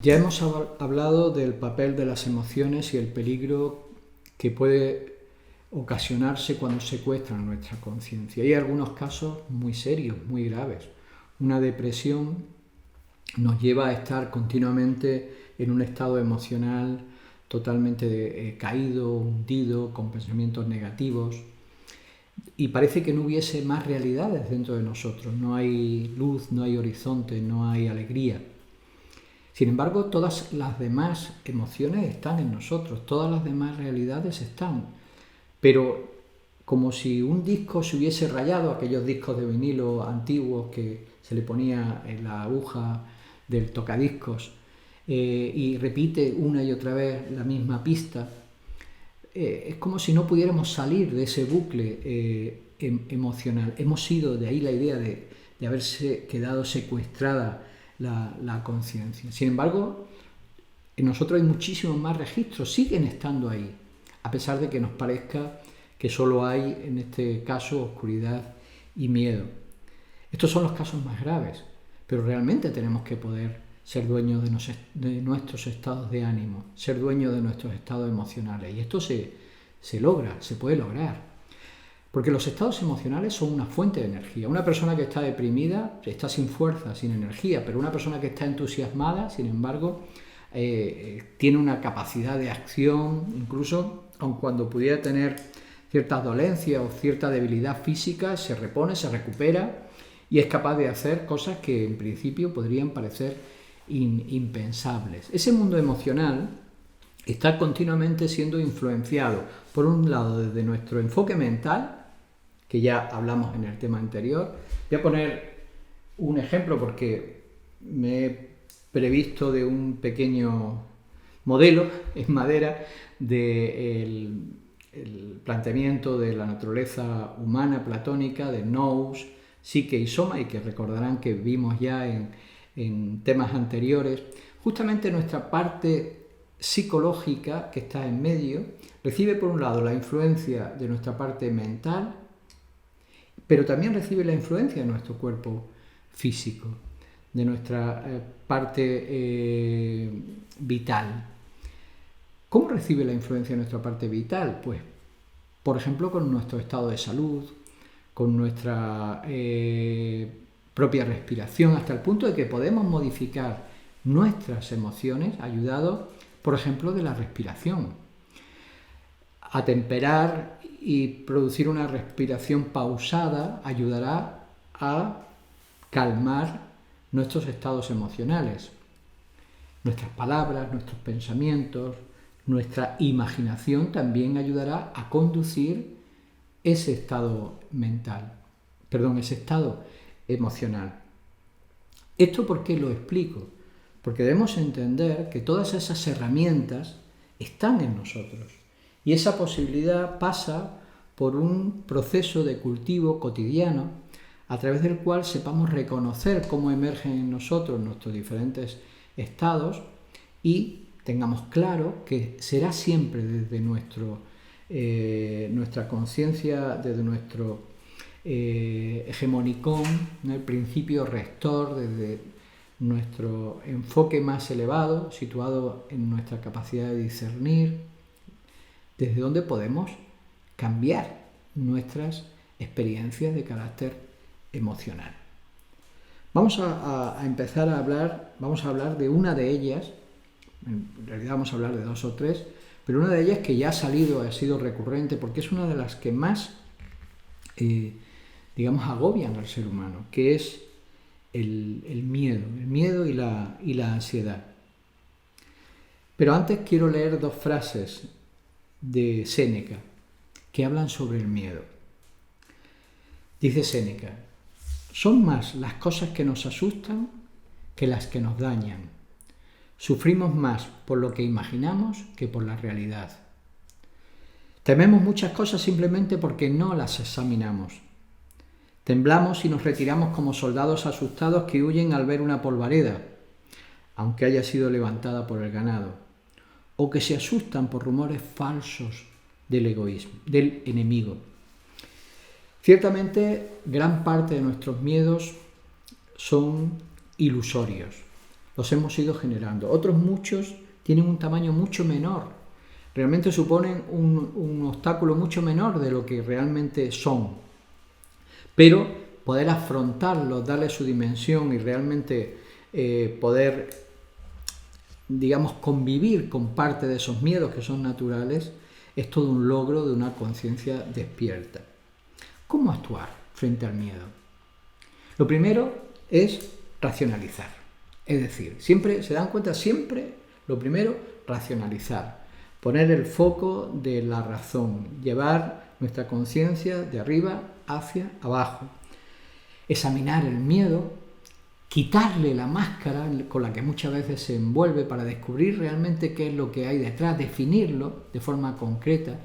Ya hemos hablado del papel de las emociones y el peligro que puede ocasionarse cuando secuestran nuestra conciencia. Hay algunos casos muy serios, muy graves. Una depresión nos lleva a estar continuamente en un estado emocional totalmente caído, hundido, con pensamientos negativos. Y parece que no hubiese más realidades dentro de nosotros. No hay luz, no hay horizonte, no hay alegría. Sin embargo, todas las demás emociones están en nosotros, todas las demás realidades están. Pero como si un disco se hubiese rayado, aquellos discos de vinilo antiguos que se le ponía en la aguja del tocadiscos y repite una y otra vez la misma pista, es como si no pudiéramos salir de ese bucle emocional. Hemos ido, de ahí la idea de haberse quedado secuestrada la conciencia. Sin embargo, en nosotros hay muchísimos más registros, siguen estando ahí, a pesar de que nos parezca que solo hay, en este caso, oscuridad y miedo. Estos son los casos más graves, pero realmente tenemos que poder ser dueños de nuestros estados de ánimo, ser dueños de nuestros estados emocionales. Y esto se logra, se puede lograr. Porque los estados emocionales son una fuente de energía. Una persona que está deprimida está sin fuerza, sin energía, pero una persona que está entusiasmada, sin embargo, tiene una capacidad de acción, incluso aun cuando pudiera tener ciertas dolencias o cierta debilidad física, se repone, se recupera y es capaz de hacer cosas que en principio podrían parecer impensables. Ese mundo emocional está continuamente siendo influenciado, por un lado, desde nuestro enfoque mental, que ya hablamos en el tema anterior. Voy a poner un ejemplo porque me he previsto de un pequeño modelo en madera del planteamiento de la naturaleza humana platónica de nous, psique y soma, y que recordarán que vimos ya en temas anteriores. Justamente nuestra parte psicológica, que está en medio, recibe por un lado la influencia de nuestra parte mental, pero también recibe la influencia de nuestro cuerpo físico, de nuestra parte vital. ¿Cómo recibe la influencia de nuestra parte vital? Pues, por ejemplo, con nuestro estado de salud, con nuestra propia respiración, hasta el punto de que podemos modificar nuestras emociones ayudados, por ejemplo, de la respiración. Atemperar y producir una respiración pausada ayudará a calmar nuestros estados emocionales. Nuestras palabras, nuestros pensamientos, nuestra imaginación también ayudará a conducir ese estado ese estado emocional. ¿Esto por qué lo explico? Porque debemos entender que todas esas herramientas están en nosotros. Y esa posibilidad pasa por un proceso de cultivo cotidiano a través del cual sepamos reconocer cómo emergen en nosotros nuestros diferentes estados y tengamos claro que será siempre desde nuestra conciencia, desde nuestro hegemonicón, el principio rector, desde nuestro enfoque más elevado, situado en nuestra capacidad de discernir, desde donde podemos cambiar nuestras experiencias de carácter emocional. Vamos a empezar a hablar de una de ellas, en realidad vamos a hablar de dos o tres, pero una de ellas que ya ha sido recurrente, porque es una de las que más, agobian al ser humano, que es el miedo y la ansiedad. Pero antes quiero leer dos frases de Séneca que hablan sobre el miedo. Dice Séneca: son más las cosas que nos asustan que las que nos dañan. Sufrimos más por lo que imaginamos que por la realidad. Tememos muchas cosas simplemente porque no las examinamos. Temblamos y nos retiramos como soldados asustados que huyen al ver una polvareda, aunque haya sido levantada por el ganado, o que se asustan por rumores falsos del enemigo. Ciertamente, gran parte de nuestros miedos son ilusorios. los hemos ido generando. Otros muchos tienen un tamaño mucho menor, realmente suponen un obstáculo mucho menor de lo que realmente son. Pero poder afrontarlos, darle su dimensión y realmente poder, digamos, convivir con parte de esos miedos que son naturales, es todo un logro de una conciencia despierta. ¿Cómo actuar frente al miedo? Lo primero es racionalizar. Es decir, siempre, ¿se dan cuenta? Siempre lo primero, racionalizar. Poner el foco de la razón, llevar nuestra conciencia de arriba hacia abajo. Examinar el miedo, quitarle la máscara con la que muchas veces se envuelve para descubrir realmente qué es lo que hay detrás, definirlo de forma concreta,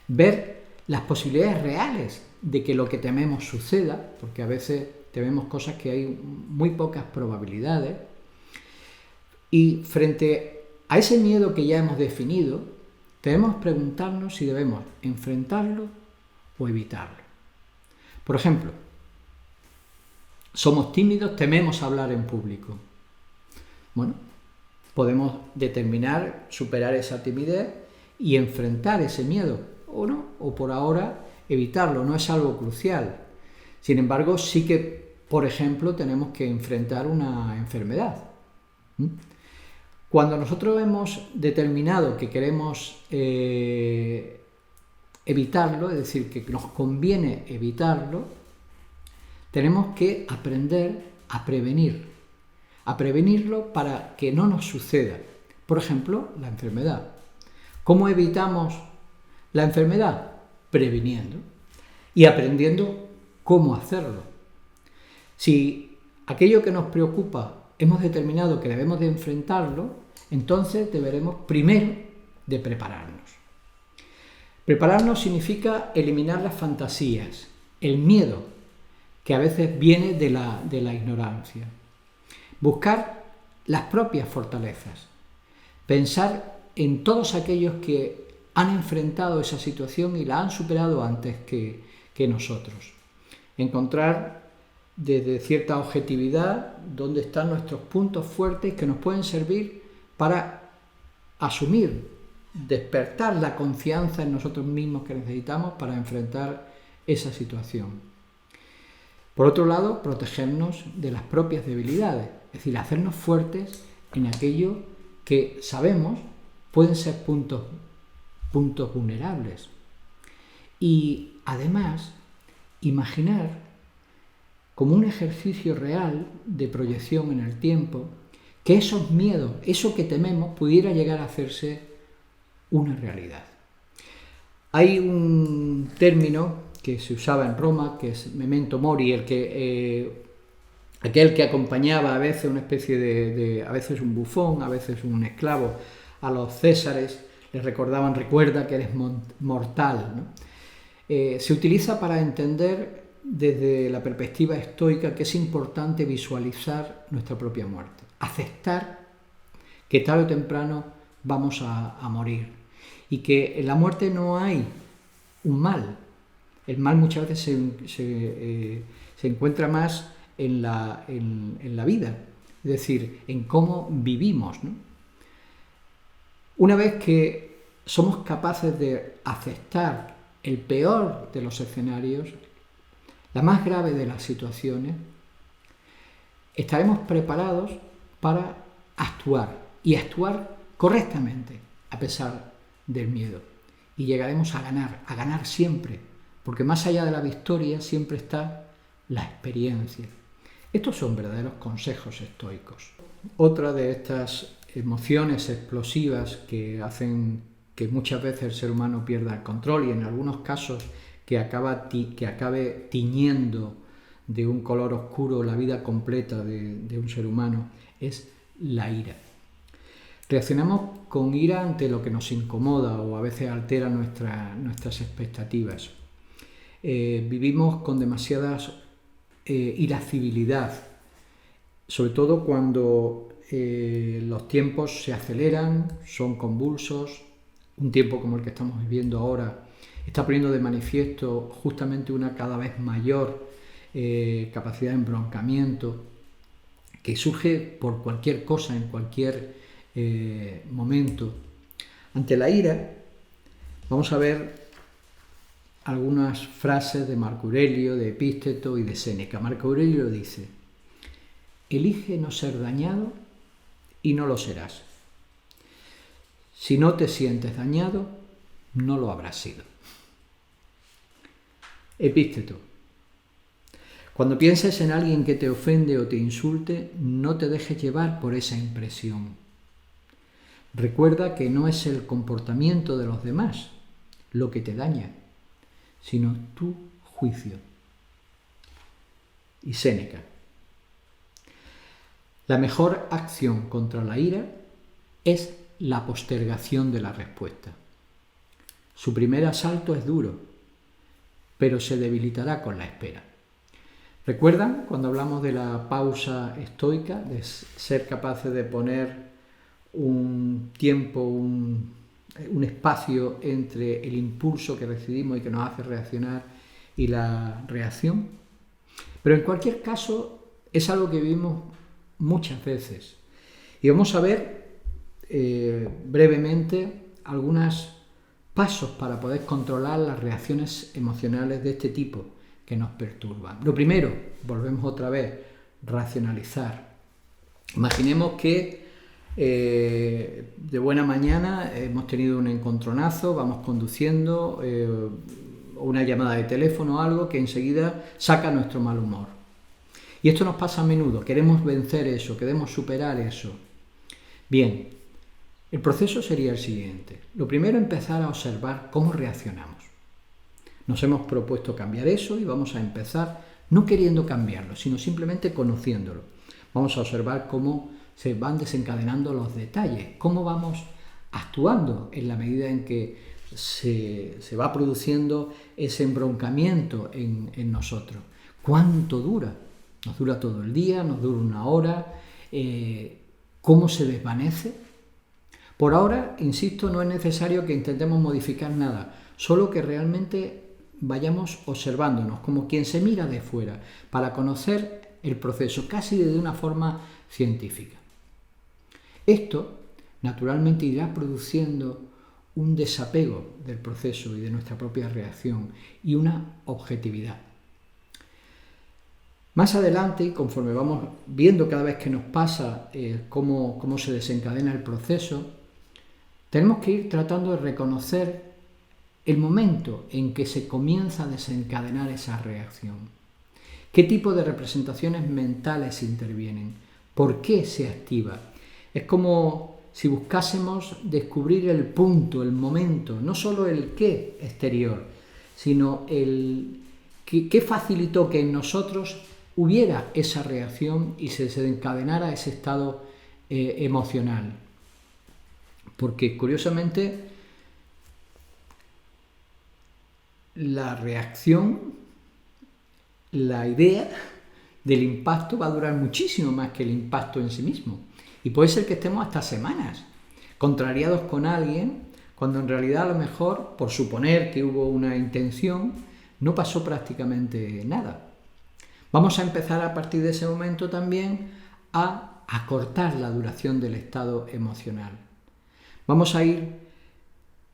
ver las posibilidades reales de que lo que tememos suceda, porque a veces tememos cosas que hay muy pocas probabilidades, y frente a ese miedo que ya hemos definido, debemos preguntarnos si debemos enfrentarlo o evitarlo. Por ejemplo, somos tímidos, tememos hablar en público. Bueno, podemos determinar, superar esa timidez y enfrentar ese miedo, o no, o por ahora evitarlo, no es algo crucial. Sin embargo, sí que, por ejemplo, tenemos que enfrentar una enfermedad. Cuando nosotros hemos determinado que queremos evitarlo, es decir, que nos conviene evitarlo, tenemos que aprender a prevenirlo para que no nos suceda. Por ejemplo, la enfermedad. ¿Cómo evitamos la enfermedad? Previniendo y aprendiendo cómo hacerlo. Si aquello que nos preocupa hemos determinado que debemos de enfrentarlo, entonces deberemos primero de prepararnos. Prepararnos significa eliminar las fantasías, el miedo, que a veces viene de la ignorancia. Buscar las propias fortalezas. Pensar en todos aquellos que han enfrentado esa situación y la han superado antes que nosotros. Encontrar desde cierta objetividad dónde están nuestros puntos fuertes que nos pueden servir para asumir, despertar la confianza en nosotros mismos que necesitamos para enfrentar esa situación. Por otro lado, protegernos de las propias debilidades, es decir, hacernos fuertes en aquello que sabemos pueden ser puntos vulnerables. Y además, imaginar como un ejercicio real de proyección en el tiempo, que esos miedos, eso que tememos, pudiera llegar a hacerse una realidad. Hay un término que se usaba en Roma, que es memento mori, aquel que acompañaba a veces una especie de a veces un bufón, a veces un esclavo, a los césares, les recordaban, recuerda que eres mortal, ¿no? Se utiliza para entender desde la perspectiva estoica que es importante visualizar nuestra propia muerte, aceptar que tarde o temprano vamos a morir y que en la muerte no hay un mal. El mal muchas veces se encuentra más en la vida, es decir, en cómo vivimos, ¿no? Una vez que somos capaces de aceptar el peor de los escenarios, la más grave de las situaciones, estaremos preparados para actuar y actuar correctamente a pesar del miedo. Y llegaremos a ganar siempre, porque más allá de la victoria siempre está la experiencia. Estos son verdaderos consejos estoicos. Otra de estas emociones explosivas que hacen que muchas veces el ser humano pierda el control y en algunos casos que acabe tiñendo de un color oscuro la vida completa de un ser humano, es la ira. Reaccionamos con ira ante lo que nos incomoda o a veces altera nuestras expectativas. Vivimos con demasiada irascibilidad, sobre todo cuando los tiempos se aceleran, son convulsos. Un tiempo como el que estamos viviendo ahora está poniendo de manifiesto justamente una cada vez mayor capacidad de embroncamiento que surge por cualquier cosa, en cualquier momento. Ante la ira, vamos a ver algunas frases de Marco Aurelio, de Epícteto y de Séneca. Marco Aurelio dice: elige no ser dañado y no lo serás. Si no te sientes dañado, no lo habrás sido. Epícteto: cuando pienses en alguien que te ofende o te insulte, no te dejes llevar por esa impresión. Recuerda que no es el comportamiento de los demás lo que te daña, sino tu juicio. Y Séneca: la mejor acción contra la ira es la postergación de la respuesta. Su primer asalto es duro, pero se debilitará con la espera. ¿Recuerdan cuando hablamos de la pausa estoica, de ser capaces de poner un tiempo, un espacio entre el impulso que recibimos y que nos hace reaccionar y la reacción? Pero en cualquier caso es algo que vivimos muchas veces. Y vamos a ver brevemente algunos pasos para poder controlar las reacciones emocionales de este tipo que nos perturban. Lo primero, volvemos otra vez, racionalizar. Imaginemos que de buena mañana hemos tenido un encontronazo, vamos conduciendo, o una llamada de teléfono o algo que enseguida saca nuestro mal humor. Y esto nos pasa a menudo, queremos vencer eso, queremos superar eso. Bien, el proceso sería el siguiente. Lo primero, empezar a observar cómo reaccionamos. Nos hemos propuesto cambiar eso y vamos a empezar no queriendo cambiarlo, sino simplemente conociéndolo. Vamos a observar cómo se van desencadenando los detalles, cómo vamos actuando en la medida en que se va produciendo ese embroncamiento en nosotros. ¿Cuánto dura? ¿Nos dura todo el día? ¿Nos dura una hora? ¿Cómo se desvanece? Por ahora, insisto, no es necesario que intentemos modificar nada, solo que realmente vayamos observándonos como quien se mira de fuera para conocer el proceso casi de una forma científica. Esto naturalmente irá produciendo un desapego del proceso y de nuestra propia reacción y una objetividad. Más adelante, y conforme vamos viendo cada vez que nos pasa cómo se desencadena el proceso, tenemos que ir tratando de reconocer el momento en que se comienza a desencadenar esa reacción. ¿Qué tipo de representaciones mentales intervienen? ¿Por qué se activa? Es como si buscásemos descubrir el punto, el momento, no solo el qué exterior, sino el qué facilitó que en nosotros hubiera esa reacción y se desencadenara ese estado emocional. Porque curiosamente la reacción, la idea del impacto va a durar muchísimo más que el impacto en sí mismo. Y puede ser que estemos hasta semanas contrariados con alguien, cuando en realidad a lo mejor, por suponer que hubo una intención, no pasó prácticamente nada. Vamos a empezar a partir de ese momento también a acortar la duración del estado emocional. Vamos a ir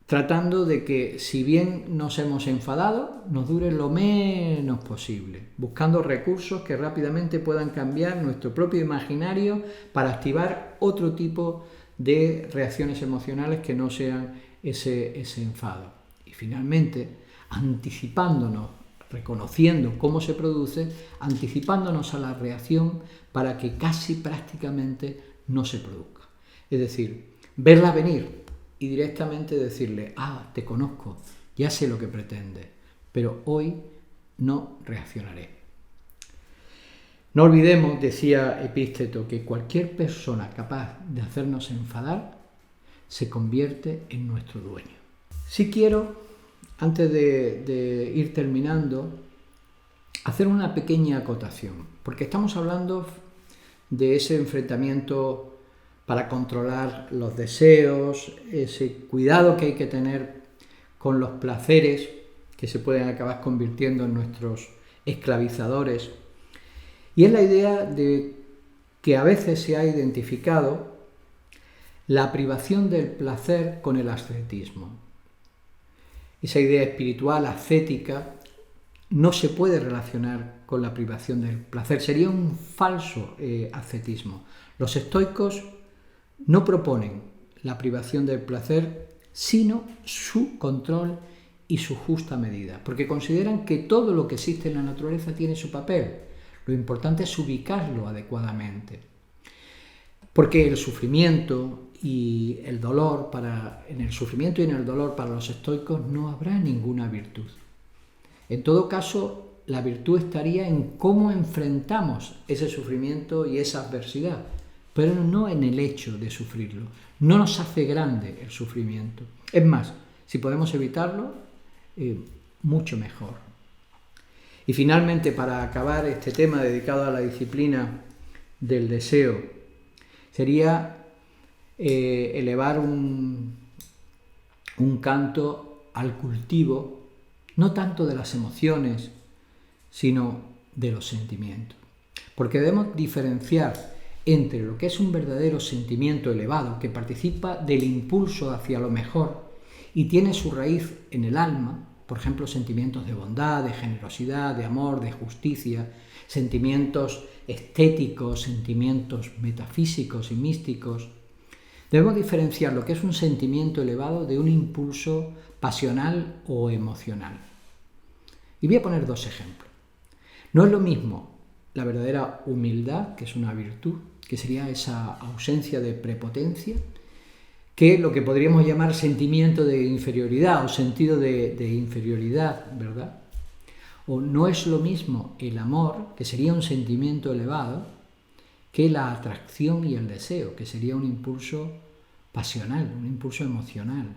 tratando de que, si bien nos hemos enfadado, nos dure lo menos posible, buscando recursos que rápidamente puedan cambiar nuestro propio imaginario para activar otro tipo de reacciones emocionales que no sean ese enfado. Y finalmente, anticipándonos, reconociendo cómo se produce, anticipándonos a la reacción para que casi prácticamente no se produzca. Es decir, verla venir y directamente decirle: te conozco, ya sé lo que pretendes, pero hoy no reaccionaré. No olvidemos, decía Epícteto, que cualquier persona capaz de hacernos enfadar se convierte en nuestro dueño. Si quiero, antes de ir terminando, hacer una pequeña acotación, porque estamos hablando de ese enfrentamiento para controlar los deseos, ese cuidado que hay que tener con los placeres que se pueden acabar convirtiendo en nuestros esclavizadores. Y es la idea de que a veces se ha identificado la privación del placer con el ascetismo. Esa idea espiritual ascética no se puede relacionar con la privación del placer, sería un falso ascetismo. Los estoicos no proponen la privación del placer, sino su control y su justa medida, porque consideran que todo lo que existe en la naturaleza tiene su papel. Lo importante es ubicarlo adecuadamente. Porque el sufrimiento y el dolor, en el sufrimiento y en el dolor para los estoicos no habrá ninguna virtud. En todo caso, la virtud estaría en cómo enfrentamos ese sufrimiento y esa adversidad, pero no en el hecho de sufrirlo. No nos hace grande el sufrimiento. Es más, si podemos evitarlo, mucho mejor. Y finalmente, para acabar este tema dedicado a la disciplina del deseo, sería elevar un canto al cultivo, no tanto de las emociones, sino de los sentimientos. Porque debemos diferenciar entre lo que es un verdadero sentimiento elevado, que participa del impulso hacia lo mejor y tiene su raíz en el alma, por ejemplo, sentimientos de bondad, de generosidad, de amor, de justicia, sentimientos estéticos, sentimientos metafísicos y místicos. Debemos diferenciar lo que es un sentimiento elevado de un impulso pasional o emocional. Y voy a poner dos ejemplos. No es lo mismo la verdadera humildad, que es una virtud, que sería esa ausencia de prepotencia, que lo que podríamos llamar sentimiento de inferioridad o sentido de inferioridad, ¿verdad? O no es lo mismo el amor, que sería un sentimiento elevado, que la atracción y el deseo, que sería un impulso pasional, un impulso emocional.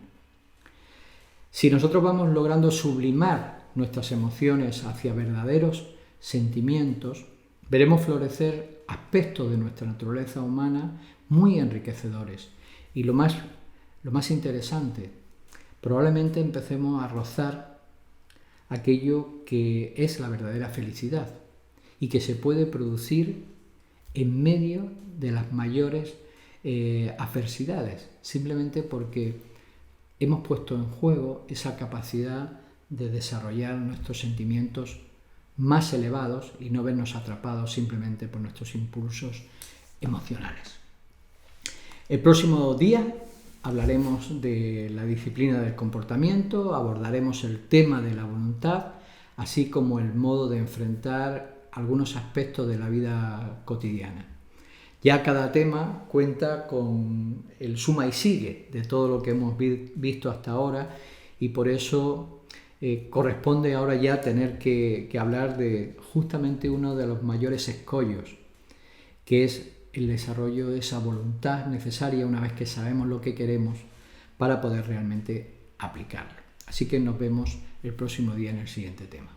Si nosotros vamos logrando sublimar nuestras emociones hacia verdaderos sentimientos, veremos florecer aspectos de nuestra naturaleza humana muy enriquecedores. Y lo más interesante, probablemente empecemos a rozar aquello que es la verdadera felicidad y que se puede producir en medio de las mayores adversidades, simplemente porque hemos puesto en juego esa capacidad de desarrollar nuestros sentimientos más elevados y no vernos atrapados simplemente por nuestros impulsos emocionales. El próximo día hablaremos de la disciplina del comportamiento, abordaremos el tema de la voluntad, así como el modo de enfrentar algunos aspectos de la vida cotidiana. Ya cada tema cuenta con el suma y sigue de todo lo que hemos visto hasta ahora y por eso corresponde ahora ya tener que hablar de justamente uno de los mayores escollos, que es el desarrollo de esa voluntad necesaria una vez que sabemos lo que queremos para poder realmente aplicarlo. Así que nos vemos el próximo día en el siguiente tema.